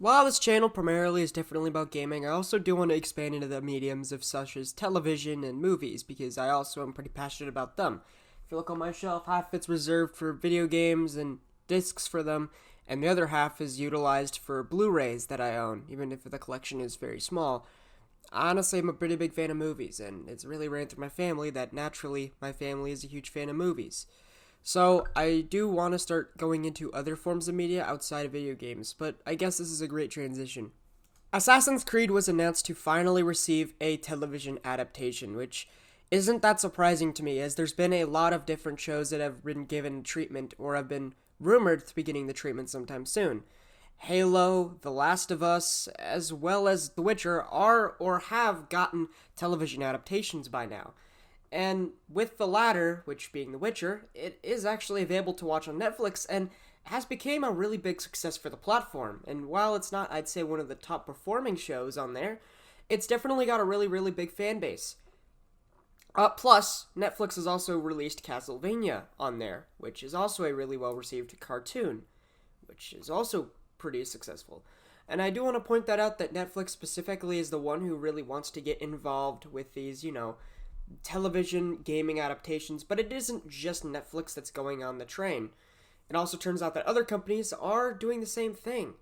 While this channel primarily is definitely about gaming, I also do want to expand into the mediums of such as television and movies, because I also am pretty passionate about them. If you look on my shelf, half of it's reserved for video games and discs for them, and the other half is utilized for Blu-rays that I own, even if the collection is very small. Honestly, I'm a pretty big fan of movies, and it's really ran through my family that naturally my family is a huge fan of movies. So, I do want to start going into other forms of media outside of video games, but I guess this is a great transition. Assassin's Creed was announced to finally receive a television adaptation, which isn't that surprising to me, as there's been a lot of different shows that have been given treatment or have been rumored to be getting the treatment sometime soon. Halo, The Last of Us, as well as The Witcher are or have gotten television adaptations by now. And with the latter, which being The Witcher, it is actually available to watch on Netflix and has become a really big success for the platform. And while it's not, I'd say, one of the top performing shows on there, it's definitely got a really, really big fan base. Plus, Netflix has also released Castlevania on there, which is also a really well-received cartoon, which is also pretty successful. And I do want to point that out, that Netflix specifically is the one who really wants to get involved with these, television gaming adaptations, but it isn't just Netflix that's going on the train. It also turns out that other companies are doing the same thing.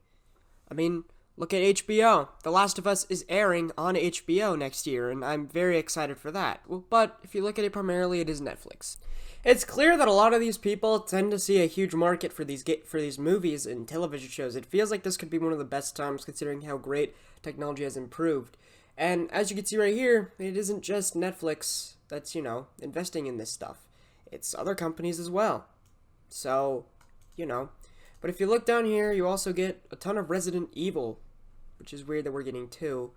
I mean, look at HBO. The Last of Us is airing on HBO next year, and I'm very excited for that. But if you look at it primarily, it is Netflix. It's clear that a lot of these people tend to see a huge market for these movies and television shows. It feels like this could be one of the best times, considering how great technology has improved. And as you can see right here, it isn't just Netflix that's, investing in this stuff. It's other companies as well. So, But if you look down here, you also get a ton of Resident Evil, which is weird that we're getting two.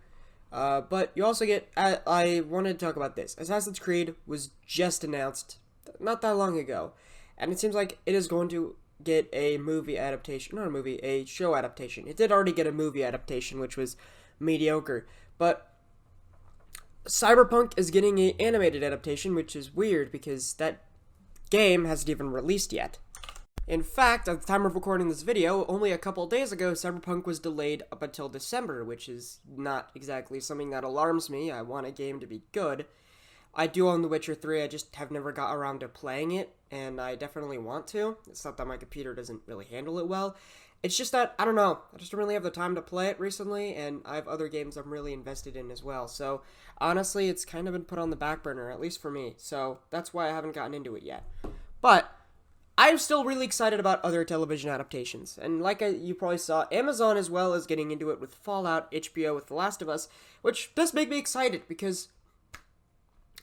But you also get, I wanted to talk about this. Assassin's Creed was just announced not that long ago. And it seems like it is going to get a movie adaptation. Not a movie, a show adaptation. It did already get a movie adaptation, which was mediocre. But Cyberpunk is getting an animated adaptation, which is weird because that game hasn't even released yet. In fact, at the time of recording this video, only a couple days ago, Cyberpunk was delayed up until December, which is not exactly something that alarms me. I want a game to be good. I do own The Witcher 3, I just have never got around to playing it, and I definitely want to. It's not that my computer doesn't really handle it well. It's just that, I don't know, I just don't really have the time to play it recently, and I have other games I'm really invested in as well. So, honestly, it's kind of been put on the back burner, at least for me. So, that's why I haven't gotten into it yet. But I'm still really excited about other television adaptations. And like you probably saw, Amazon as well is getting into it with Fallout, HBO with The Last of Us, which does make me excited because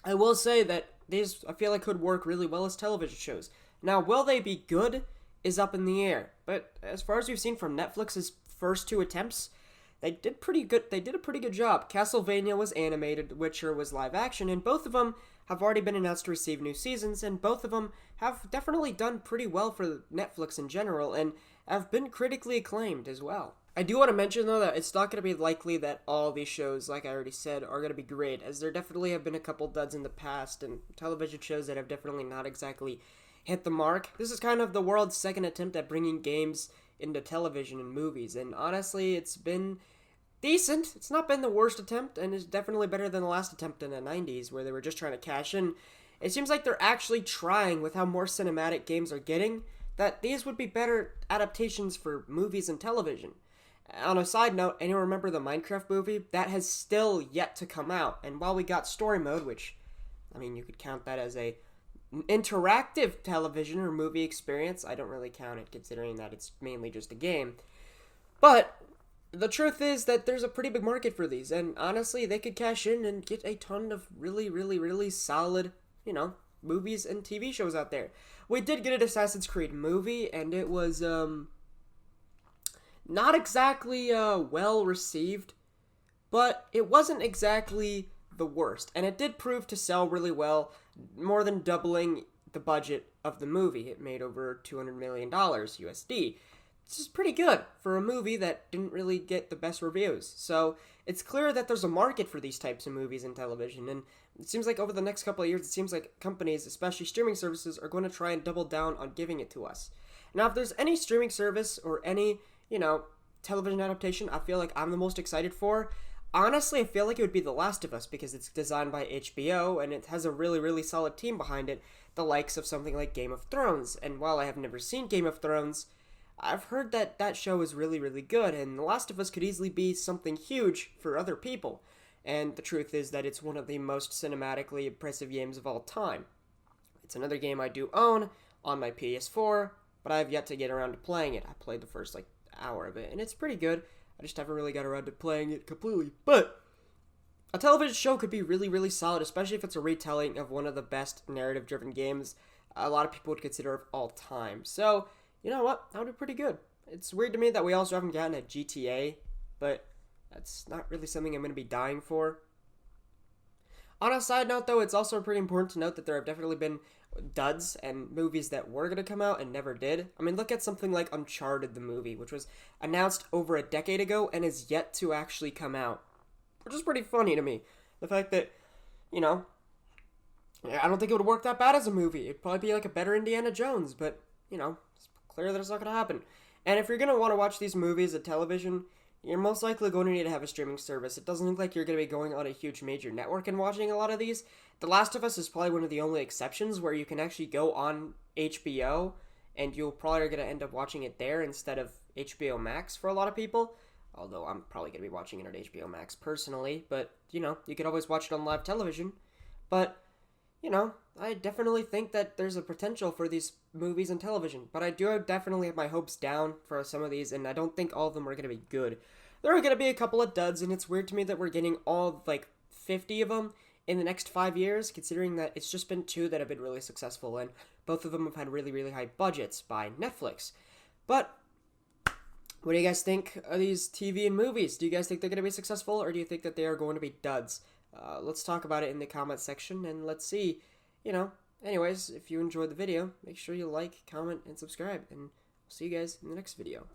I will say that these, I feel like, could work really well as television shows. Now, will they be good is up in the air. But as far as we've seen from Netflix's first two attempts, they did pretty good. They did a pretty good job. Castlevania was animated, Witcher was live action, and both of them have already been announced to receive new seasons, and both of them have definitely done pretty well for Netflix in general, and have been critically acclaimed as well. I do want to mention, though, that it's not going to be likely that all these shows, like I already said, are going to be great, as there definitely have been a couple duds in the past, and television shows that have definitely not exactly hit the mark. This is kind of the world's second attempt at bringing games into television and movies, and honestly, it's been decent. It's not been the worst attempt, and it's definitely better than the last attempt in the 90s, where they were just trying to cash in. It seems like they're actually trying, with how more cinematic games are getting, that these would be better adaptations for movies and television. On a side note, anyone remember the Minecraft movie? That has still yet to come out, and while we got story mode, which, I mean, you could count that as a interactive television or movie experience. I don't really count it, considering that it's mainly just a game. But the truth is that there's a pretty big market for these, and honestly, they could cash in and get a ton of really, really, really solid, movies and TV shows out there. We did get an Assassin's Creed movie, and it was, not exactly, well received, but it wasn't exactly the worst, and it did prove to sell really well, more than doubling the budget of the movie. It made over $200 million USD. This is pretty good for a movie that didn't really get the best reviews. So it's clear that there's a market for these types of movies and television, and it seems like over the next couple of years, it seems like companies, especially streaming services, are going to try and double down on giving it to us. Now, if there's any streaming service or any, television adaptation I feel like I'm the most excited for, honestly, I feel like it would be The Last of Us because it's designed by HBO and it has a really, really solid team behind it, the likes of something like Game of Thrones. And while I have never seen Game of Thrones, I've heard that that show is really, really good, and The Last of Us could easily be something huge for other people. And the truth is that it's one of the most cinematically impressive games of all time. It's another game I do own on my PS4, but I have yet to get around to playing it. I played the first, hour of it, and it's pretty good. I just haven't really got around to playing it completely. But a television show could be really, really solid, especially if it's a retelling of one of the best narrative-driven games a lot of people would consider of all time. So, you know what? That would be pretty good. It's weird to me that we also haven't gotten a GTA, but that's not really something I'm going to be dying for. On a side note, though, it's also pretty important to note that there have definitely been duds and movies that were going to come out and never did. I mean, look at something like Uncharted the movie, which was announced over a decade ago and is yet to actually come out, which is pretty funny to me. The fact that, you know, I don't think it would work that bad as a movie. It'd probably be like a better Indiana Jones, but, you know, it's clear that it's not going to happen. And if you're going to want to watch these movies at television, you're most likely going to need to have a streaming service. It doesn't look like you're going to be going on a huge major network and watching a lot of these. The Last of Us is probably one of the only exceptions where you can actually go on HBO and you'll probably going to end up watching it there instead of HBO Max for a lot of people. Although I'm probably going to be watching it on HBO Max personally, but, you know, you could always watch it on live television. But, you know, I definitely think that there's a potential for these movies and television, but I do definitely have my hopes down for some of these, and I don't think all of them are going to be good. There are going to be a couple of duds, and it's weird to me that we're getting all, 50 of them in the next 5 years, considering that it's just been 2 that have been really successful, and both of them have had really, really high budgets by Netflix. But what do you guys think of these TV and movies? Do you guys think they're going to be successful, or do you think that they are going to be duds? Let's talk about it in the comments section, and let's see, anyways, if you enjoyed the video, make sure you like, comment, and subscribe, and I'll see you guys in the next video.